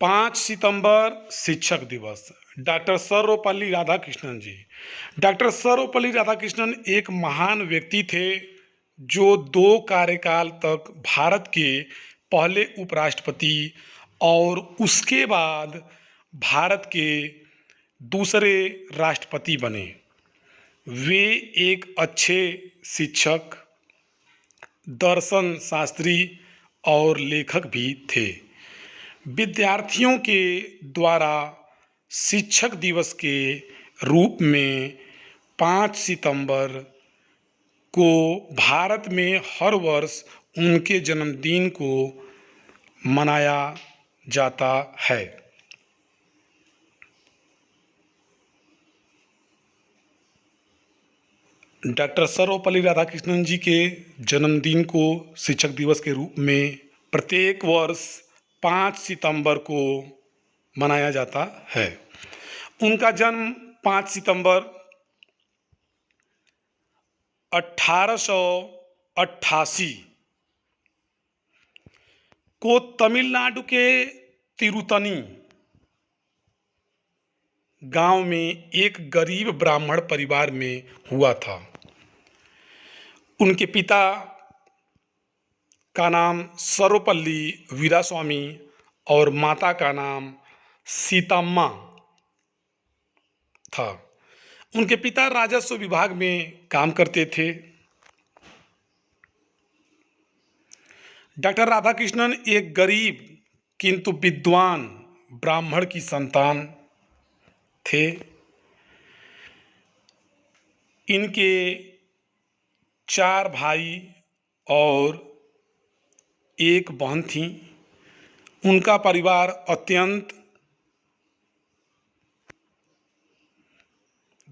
5 सितंबर शिक्षक दिवस। डॉक्टर सर्वपल्ली राधाकृष्णन जी। डॉक्टर सर्वपल्ली राधाकृष्णन एक महान व्यक्ति थे जो 2 कार्यकाल तक भारत के पहले उपराष्ट्रपति और उसके बाद भारत के दूसरे राष्ट्रपति बने। वे एक अच्छे शिक्षक, दर्शन शास्त्री और लेखक भी थे। विद्यार्थियों के द्वारा शिक्षक दिवस के रूप में 5 सितंबर को भारत में हर वर्ष उनके जन्मदिन को मनाया जाता है। डॉक्टर सर्वपल्ली राधाकृष्णन जी के जन्मदिन को शिक्षक दिवस के रूप में प्रत्येक वर्ष 5 सितंबर को मनाया जाता है। उनका जन्म 5 सितंबर 1888 को तमिलनाडु के तिरुतनी गांव में एक गरीब ब्राह्मण परिवार में हुआ था। उनके पिता का नाम सर्वपल्ली वीरास्वामी और माता का नाम सीतम्मा था। उनके पिता राजस्व विभाग में काम करते थे। डॉक्टर राधाकृष्णन एक गरीब किंतु विद्वान ब्राह्मण की संतान थे। इनके 4 भाई और एक बहन थी। उनका परिवार अत्यंत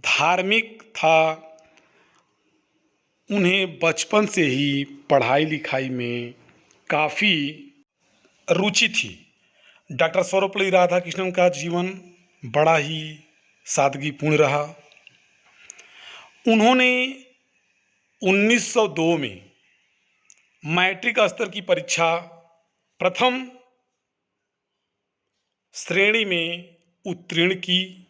धार्मिक था। उन्हें बचपन से ही पढ़ाई लिखाई में काफ़ी रुचि थी। डॉक्टर सर्वपल्ली राधाकृष्णन का जीवन बड़ा ही सादगीपूर्ण रहा। उन्होंने 1902 में मैट्रिक स्तर की परीक्षा प्रथम श्रेणी में उत्तीर्ण की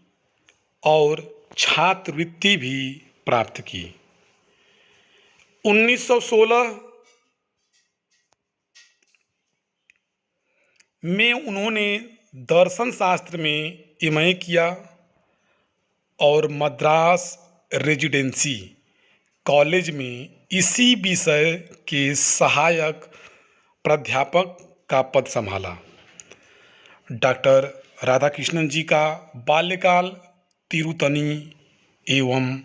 और छात्रवृत्ति भी प्राप्त की। 1916 में उन्होंने दर्शन शास्त्र में एमए किया और मद्रास रेजिडेंसी कॉलेज में इसी विषय के सहायक प्राध्यापक का पद संभाला। डॉक्टर राधाकृष्णन जी का बाल्यकाल तिरुतनी एवं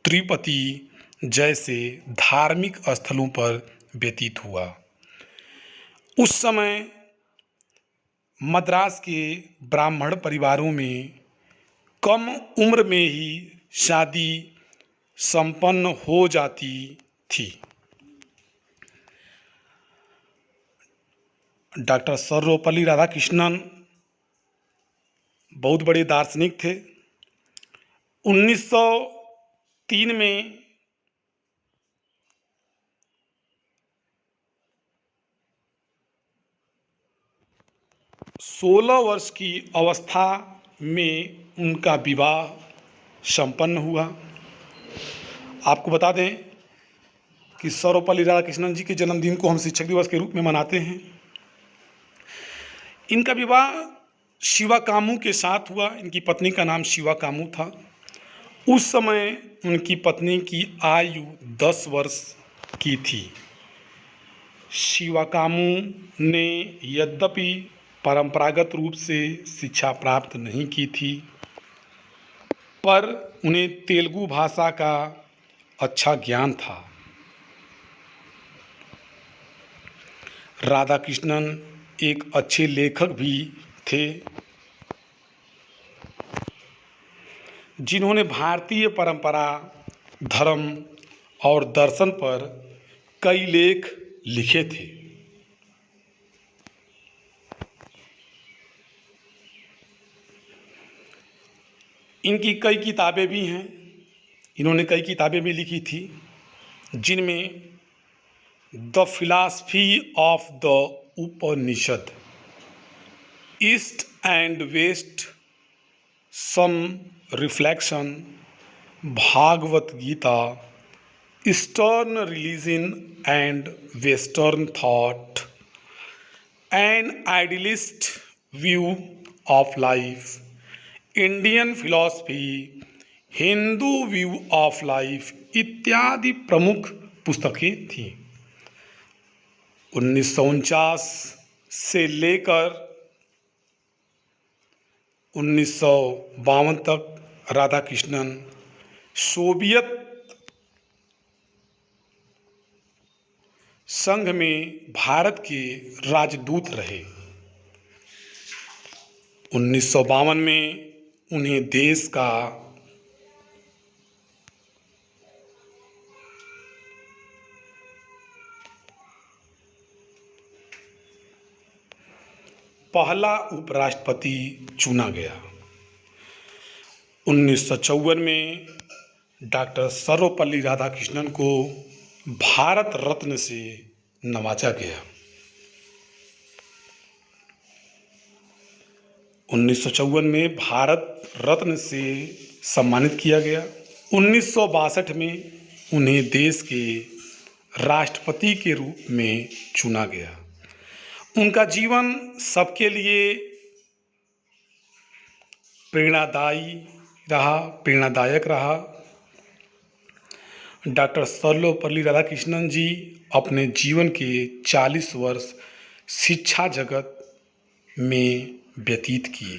तिरुपति जैसे धार्मिक स्थलों पर व्यतीत हुआ। उस समय मद्रास के ब्राह्मण परिवारों में कम उम्र में ही शादी संपन्न हो जाती थी। डॉक्टर सर्वपल्ली राधाकृष्णन बहुत बड़े दार्शनिक थे। 1903 में सोलह वर्ष की अवस्था में उनका विवाह संपन्न हुआ। आपको बता दें कि सर्वपल्ली राधाकृष्णन जी के जन्मदिन को हम शिक्षक दिवस के रूप में मनाते हैं। इनका विवाह शिवा कामू के साथ हुआ। इनकी पत्नी का नाम शिवा कामू था। उस समय उनकी पत्नी की आयु 10 वर्ष की थी। शिवा कामू ने यद्यपि परंपरागत रूप से शिक्षा प्राप्त नहीं की थी, पर उन्हें तेलुगु भाषा का अच्छा ज्ञान था। राधाकृष्णन एक अच्छे लेखक भी थे, जिन्होंने भारतीय परंपरा, धर्म और दर्शन पर कई लेख लिखे थे। इनकी कई किताबें भी हैं। इन्होंने कई किताबें भी लिखी थी, जिनमें the philosophy of the Upanishad east and west some reflection, Bhagavad Gita, eastern religion and western thought, an idealist view of life, Indian philosophy, Hindu view of life इत्यादि प्रमुख पुस्तकें थीं। 1949 से लेकर 1952 तक राधाकृष्णन सोवियत संघ में भारत के राजदूत रहे। 1952 में उन्हें देश का पहला उपराष्ट्रपति चुना गया। 1954 में डॉक्टर सर्वपल्ली राधाकृष्णन को भारत रत्न से नवाजा गया। 1954 में भारत रत्न से सम्मानित किया गया। 1962 में उन्हें देश के राष्ट्रपति के रूप में चुना गया। उनका जीवन सबके लिए प्रेरणादायक रहा। डॉक्टर सर्वपल्ली राधाकृष्णन जी अपने जीवन के 40 वर्ष शिक्षा जगत में व्यतीत किए।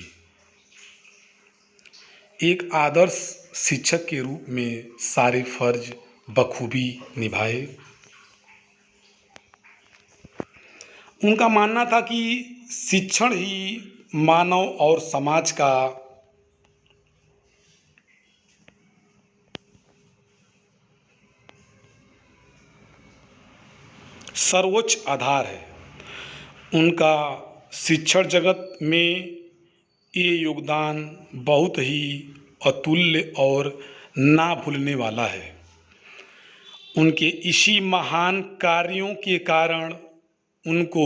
एक आदर्श शिक्षक के रूप में सारे फर्ज बखूबी निभाए। उनका मानना था कि शिक्षण ही मानव और समाज का सर्वोच्च आधार है। उनका शिक्षण जगत में ये योगदान बहुत ही अतुल्य और ना भूलने वाला है। उनके इसी महान कार्यों के कारण उनको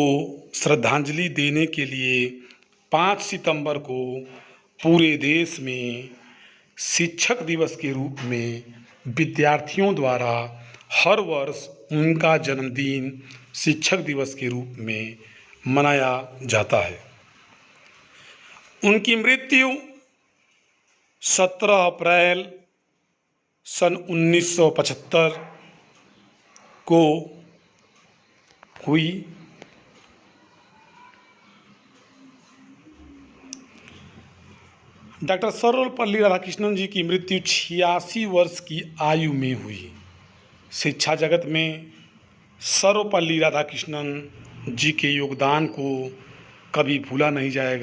श्रद्धांजलि देने के लिए 5 सितंबर को पूरे देश में शिक्षक दिवस के रूप में विद्यार्थियों द्वारा हर वर्ष उनका जन्मदिन शिक्षक दिवस के रूप में मनाया जाता है। उनकी मृत्यु 17 अप्रैल सन 1975 को हुई। डॉक्टर सर्वपल्ली राधाकृष्णन जी की मृत्यु 86 वर्ष की आयु में हुई। शिक्षा जगत में सर्वपल्ली राधाकृष्णन जी के योगदान को कभी भूला नहीं जाएगा।